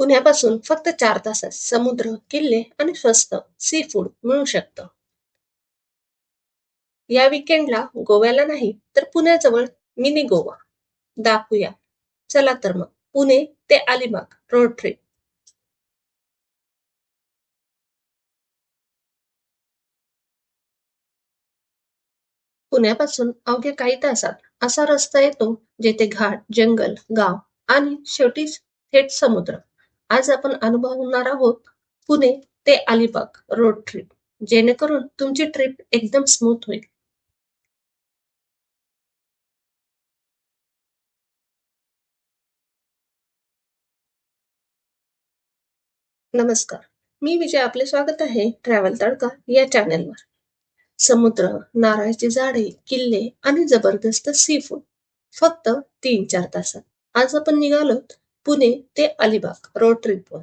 पुण्यापासून फक्त 4 तासात समुद्र, किल्ले आणि स्वस्त सी फूड मिळू शकतं. या विकेंडला गोव्याला नाही तर पुण्याजवळ मिनी गोवा दाखवूया. चला तर मग पुणे ते अलिबाग रोड ट्रिप. पुण्यापासून अवघ्या काही तासात असा रस्ता येतो जेथे घाट, जंगल, गाव आणि शेवटी थेट समुद्र. आज आपण अनुभवणार आहोत पुणे ते अलिबाग रोड ट्रिप, जेणेकरून तुमची ट्रिप एकदम स्मूथ होईल. नमस्कार, मी विजय, आपले स्वागत आहे ट्रॅव्हल तडका या चॅनेलवर. समुद्र, नारळाची झाडे, किल्ले आणि जबरदस्त सी फूड फक्त 3-4 तासात. आज आपण निघालोत पुणे ते अलिबाग रोड ट्रिपवर.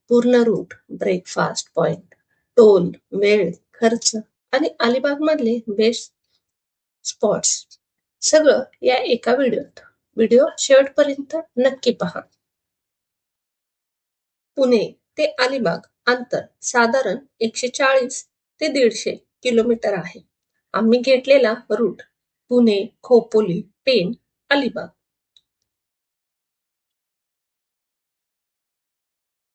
पूर्ण रूट, ब्रेकफास्ट पॉइंट, टोल, वेळ, खर्च आणि अलिबाग मधले बेस्ट स्पॉट्स, सगळं या एका व्हिडिओत. व्हिडिओ शेवटपर्यंत नक्की पहा. पुणे ते अलिबाग अंतर साधारण 140 ते 150 किलोमीटर आहे. आम्ही घेतलेला रूट पुणे, खोपोली, पेण, अलिबाग.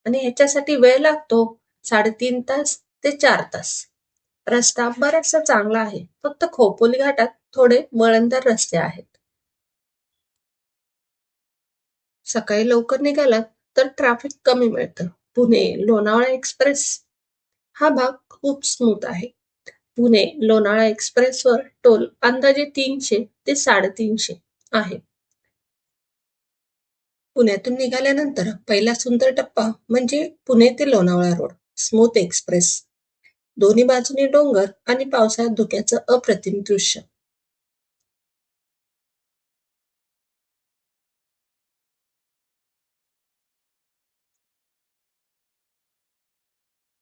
आणि ह्याच्यासाठी वेळ लागतो 3.5 तास ते 4 तास. रस्ता बराचसा चांगला आहे. फक्त खोपोली घाटात थोडे वळणदार रस्ते आहेत. सकाळी लवकर निघालात तर ट्रॅफिक कमी मिळतं. पुणे लोणावळा एक्सप्रेस हा भाग खूप स्मूथ आहे. पुणे लोणावळा एक्सप्रेसवर टोल अंदाजे 300 ते 350 आहे. पुण्यातून निघाल्यानंतर पहिला सुंदर टप्पा म्हणजे पुणे ते लोणावळा रोड स्मूथ एक्सप्रेस. दोन्ही बाजूनी डोंगर आणि पावसाळ्यात धुक्याचं अप्रतिम दृश्य.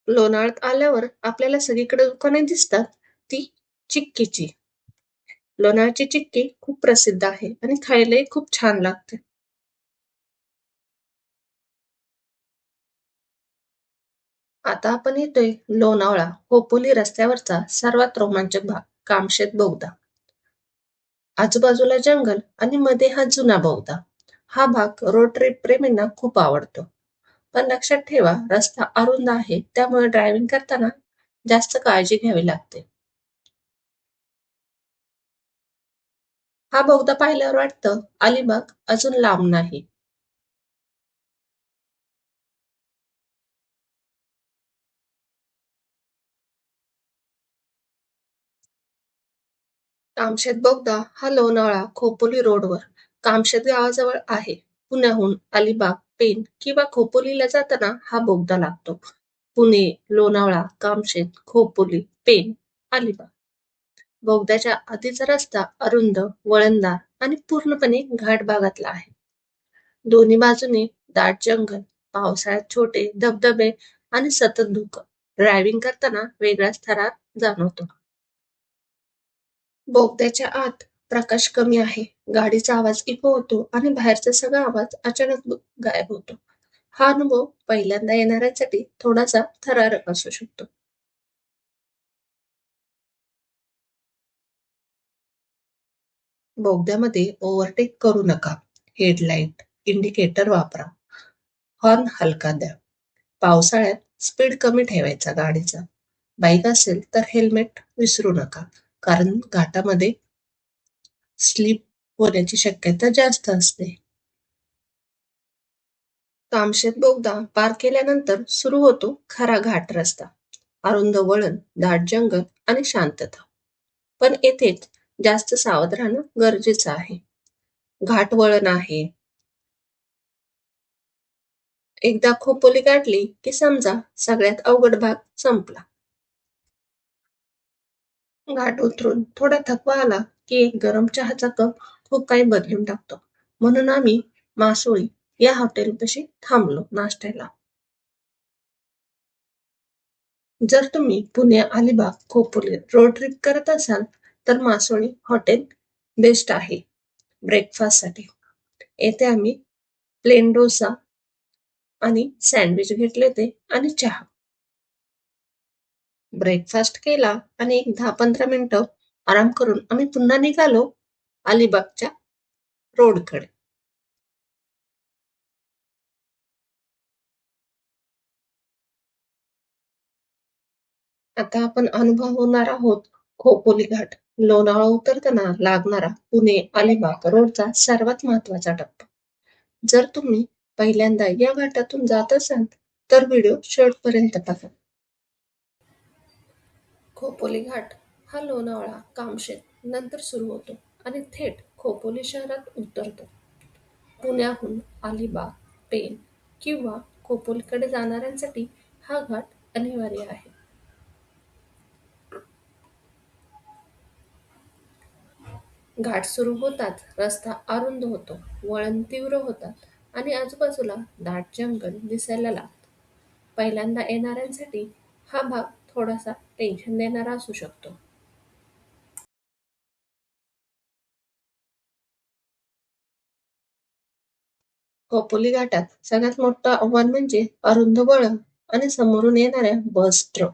लोणावळ्यात आल्यावर आपल्याला सगळीकडे दुकाने दिसतात ती चिक्कीची. लोणावळ्याची चिक्की खूप प्रसिद्ध आहे आणि खायलाही खूप छान लागते. आता आपण येतोय लोणावळा खोपोली रस्त्यावरचा सर्वात रोमांचक भाग, कामशेत बोगदा. आजूबाजूला जंगल आणि मध्ये हा जुना बोगदा. हा भाग रोड ट्रिप प्रेमींना खूप आवडतो. पण लक्षात ठेवा, रस्ता अरुंद आहे त्यामुळे ड्रायव्हिंग करताना जास्त काळजी घ्यावी लागते. हा बोगदा पाहिल्यावर वाटतं अलिबाग अजून लांब नाही. कामशेत बोगदा हा लोणावळा खोपोली रोडवर कामशेत गावाजवळ आहे. पुण्याहून अलिबाग, पेण किंवा खोपोलीला जाताना हा बोगदा लागतो. पुणे, लोणावळा, कामशेत, खोपोली, पेण, अलिबाग. बोगद्याच्या आधीचा रस्ता अरुंद, वळणदार आणि पूर्णपणे घाट भागातला आहे. दोन्ही बाजूने दाट जंगल, पावसाळ्यात छोटे धबधबे आणि सतत धुकं. ड्रायव्हिंग करताना वेगळाच थरार जाणवतो. बोगद्याच्या आत प्रकाश कमी आहे. गाडीचा आवाज इको होतो आणि बाहेरचा सगळा आवाज अचानक गायब होतो. हा अनुभव पहिल्यांदा येणाऱ्यांसाठी थोडासा थरारक असू शकतो. बोगद्यामध्ये ओव्हरटेक करू नका. हेडलाईट, इंडिकेटर वापरा. हॉर्न हलका द्या. पावसाळ्यात स्पीड कमी ठेवायचा गाडीचा. बाईक असेल तर हेल्मेट विसरू नका, कारण घाटामध्ये स्लिप होण्याची शक्यता जास्त असते. कामशेत बोगदा पार केल्यानंतर सुरू होतो खरा घाट रस्ता. अरुंद वळण, दाट जंगल आणि शांतता. पण येथेच जास्त सावध राहणं गरजेचं आहे. घाट वळण आहे. एकदा खोपोली गाठली की समजा सगळ्यात अवघड भाग संपला. घाट उतरून थोडा थकवा आला की एक गरम चहाचा कप खूप काही बदलून टाकतो. म्हणून आम्ही मासोळी या हॉटेलपाशी थांबलो नाश्त्याला. जर तुम्ही पुणे, अलिबाग, खोपोली रोड ट्रिप करत असाल तर मासोळी हॉटेल बेस्ट आहे ब्रेकफास्टसाठी. येथे आम्ही प्लेन डोसा, आणि सँडविच घेतले होते आणि चहा. ब्रेकफास्ट केला आणि एक 10-15 मिनिटं आराम करून आम्ही पुन्हा निघालो अलिबागच्या रोडकडे. आता आपण अनुभवणार आहोत खोपोली घाट. लोणावळा उतरताना लागणारा पुणे-अलिबाग रोडचा सर्वात महत्त्वाचा टप्पा. जर तुम्ही पहिल्यांदा या घाटातून जात असाल तर व्हिडिओ शेवटपर्यंत बघा. खोपोली घाट हा लोणावळा, कामशेत नंतर सुरू होतो आणि थेट खोपोली शहरात उतरतो. पुण्याहून अलिबाग, पेण किंवा खोपोलीकडे जाणाऱ्यांसाठी हा घाट अनिवार्य आहे. घाट सुरू होताच रस्ता अरुंद होतो, वळण तीव्र होतात आणि आजूबाजूला दाट जंगल दिसायला लागतं. पहिल्यांदा येणाऱ्यांसाठी हा भाग थोडासा टेन्शन देणारा असू शकतो. खोपोली घाटात सगळ्यात मोठं आव्हान म्हणजे अरुंद वळण आणि समोरून येणाऱ्या बस, ट्रक.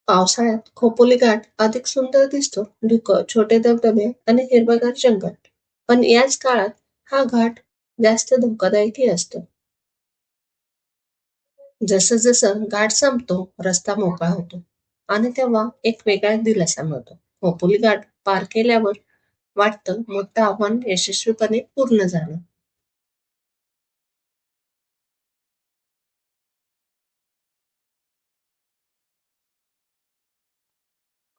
पावसाळ्यात खोपोली घाट अधिक सुंदर दिसतो. धुकं, छोटे धबधबे आणि हिरवंगार जंगल. पण याच काळात हा घाट जास्त धोकादायकही असतो. जसं जसं घाट संपतो, रस्ता मोकळा होतो आणि तेव्हा एक वेगळाच दिलासा मिळतो. खोपोली घाट पार केल्यावर वाटतं मोठं आव्हान यशस्वीपणे पूर्ण झालं.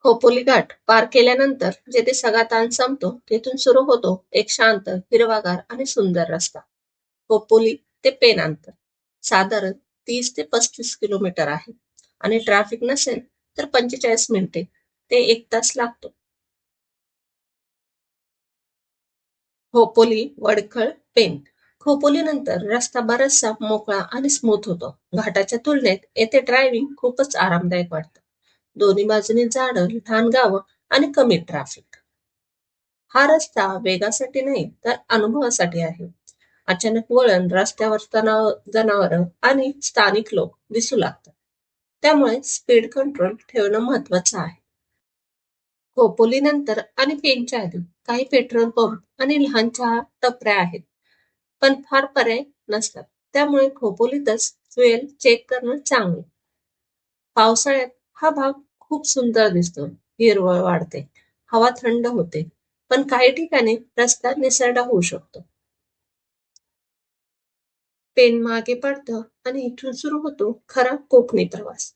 खोपोली घाट पार केल्यानंतर जेथे सगळा ताण संपतो, तेथून सुरू होतो एक शांत, हिरवागार आणि सुंदर रस्ता. खोपोली ते पेण अंतर साधारण 30 ते 35 किलोमीटर आहे आणि ट्रॅफिक नसेल तर 45 मिनिटे ते 1 तास लागतो. खोपोली, वडखळ, पेण. खोपोलीनंतर रस्ता बराचसा मोकळा आणि स्मूथ होतो. घाटाच्या तुलनेत येथे ड्रायव्हिंग खूपच आरामदायक वाटतं. दोन्ही बाजूनी झाडं, लहान गावं आणि कमी ट्रॅफिक. हा रस्ता वेगासाठी नाही तर अनुभवासाठी आहे. अचानक वळण, रस्त्यावर तणाव, जनावरं आणि स्थानिक लोक दिसू लागतात. त्यामुळे स्पीड कंट्रोल ठेवणं महत्वाचं आहे. खोपोलीनंतर आणि पेनच्या आधी काही पेट्रोल पंप आणि लहान चहा टपऱ्या आहेत, पण फार पर्याय नसतात. त्यामुळे खोपोलीतच फ्युएल चेक करणं चांगलं. पावसाळ्यात हा भाग खूप सुंदर दिसतो. हिरवळ वाढते, हवा थंड होते, पण काही ठिकाणी रस्ता निसरडा होऊ शकतो. पेन मागे पडतं आणि इथून सुरू होतो खरा कोकणी प्रवास.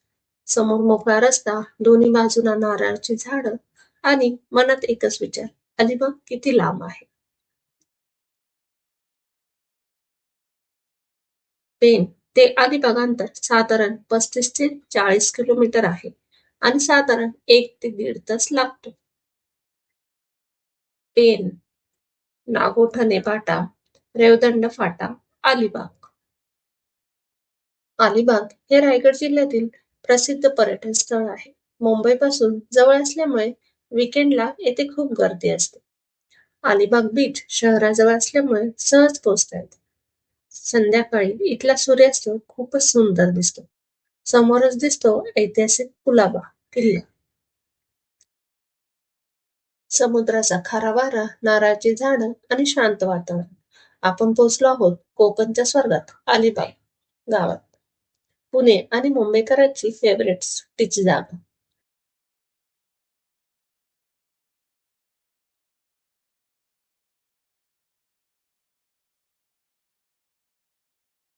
समोर मोकळा रस्ता, दोन्ही बाजूला नारळाची झाडं आणि मनात एकच विचार, अलिबाग किती लांब आहे. पेन ते अलिबाग अंतर साधारण 35 ते 40 किलोमीटर आहे आणि साधारण 1 ते 1.5 तास लागतो. पेन, नागोठणे फाटा, रेवदंड फाटा, अलिबाग. अलिबाग हे रायगड जिल्ह्यातील प्रसिद्ध पर्यटन स्थळ आहे. मुंबईपासून जवळ असल्यामुळे वीकेंडला येथे खूप गर्दी असते. अलिबाग बीच शहराजवळ असल्यामुळे सहज पोहोचता येते. संध्याकाळी इथला सूर्यास्त खूपच सुंदर दिसतो. समोरच दिसतो ऐतिहासिक कुलाबा किल्ला. समुद्राचा खारा वारा, नारळाची झाडं आणि शांत वातावरण. आपण पोहोचलो आहोत कोकणच्या स्वर्गात, अलिबाग गावात. पुणे आणि मुंबईकरांची फेवरेट सुट्टीची जागा.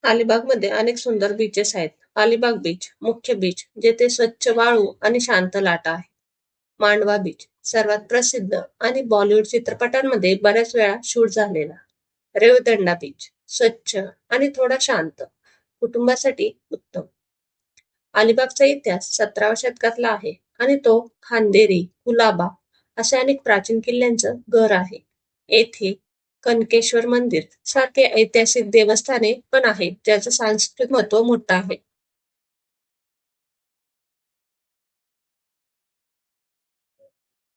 अलिबागमध्ये अनेक सुंदर बीचेस आहेत. अलिबाग बीच, मुख्य बीच, जेथे स्वच्छ वाळू आणि शांत लाटा आहे. मांडवा बीच, सर्वात प्रसिद्ध आणि बॉलिवूड चित्रपटांमध्ये बऱ्याच वेळा शूट झालेला. रेवदंडा बीच, स्वच्छ आणि थोडा शांत, कुटुंबासाठी उत्तम. अलिबागचा इतिहास 17व्या शतकातला आहे आणि तो खांदेरी, कुलाबा अशा अनेक प्राचीन किल्ल्यांचं घर आहे. येथे कनकेश्वर मंदिर सारखे ऐतिहासिक देवस्थाने पण आहेत, ज्याचं सांस्कृतिक महत्व मोठं आहे.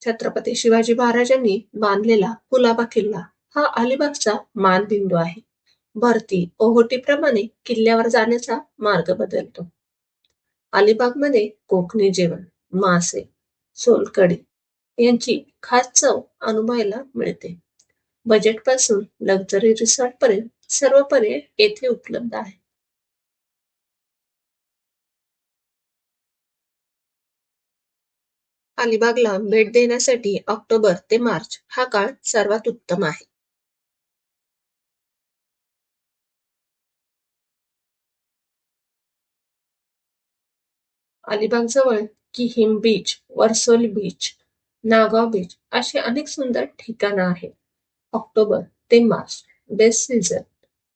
छत्रपती शिवाजी महाराजांनी बांधलेला कुलाबा किल्ला हा अलिबागचा मानबिंदू आहे. भरती ओहोटीप्रमाणे किल्ल्यावर जाण्याचा मार्ग बदलतो. अलिबागमध्ये कोकणी जेवण, मासे, सोलकढी यांची खास चव अनुभवायला मिळते. बजेटपासून लक्झरी रिसॉर्टपर्यंत सर्व पर्याय येथे उपलब्ध आहेत. अलिबागला भेट देण्यासाठी ऑक्टोबर ते मार्च हा काळ सर्वात उत्तम आहे. अलिबागजवळ Kihim beach, Varsoli beach, Nagaon beach अशी अनेक सुंदर ठिकाणं आहेत. ऑक्टोबर ते मार्च बेस्ट सीझन.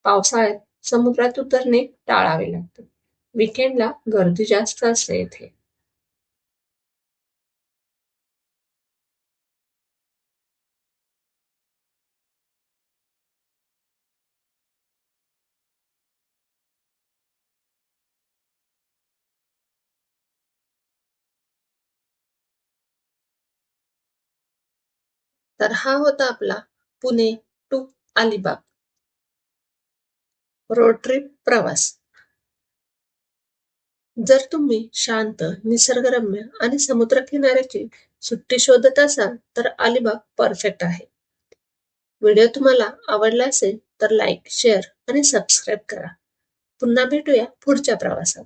पावसाळ्यात समुद्रात उतरणे टाळावे लागते. वीकेंडला गर्दी जास्त असते येथे. तर हा होता आपला Pune to Alibag road trip प्रवास. जर तुम्ही शांत, निसर्गरम्य आणि समुद्रकिनाऱ्याची सुट्टी शोधत असाल तर अलिबाग परफेक्ट आहे. व्हिडिओ तुम्हाला आवडला असेल तर लाईक, शेअर आणि सबस्क्राईब करा. पुन्हा भेटूया पुढच्या प्रवासात.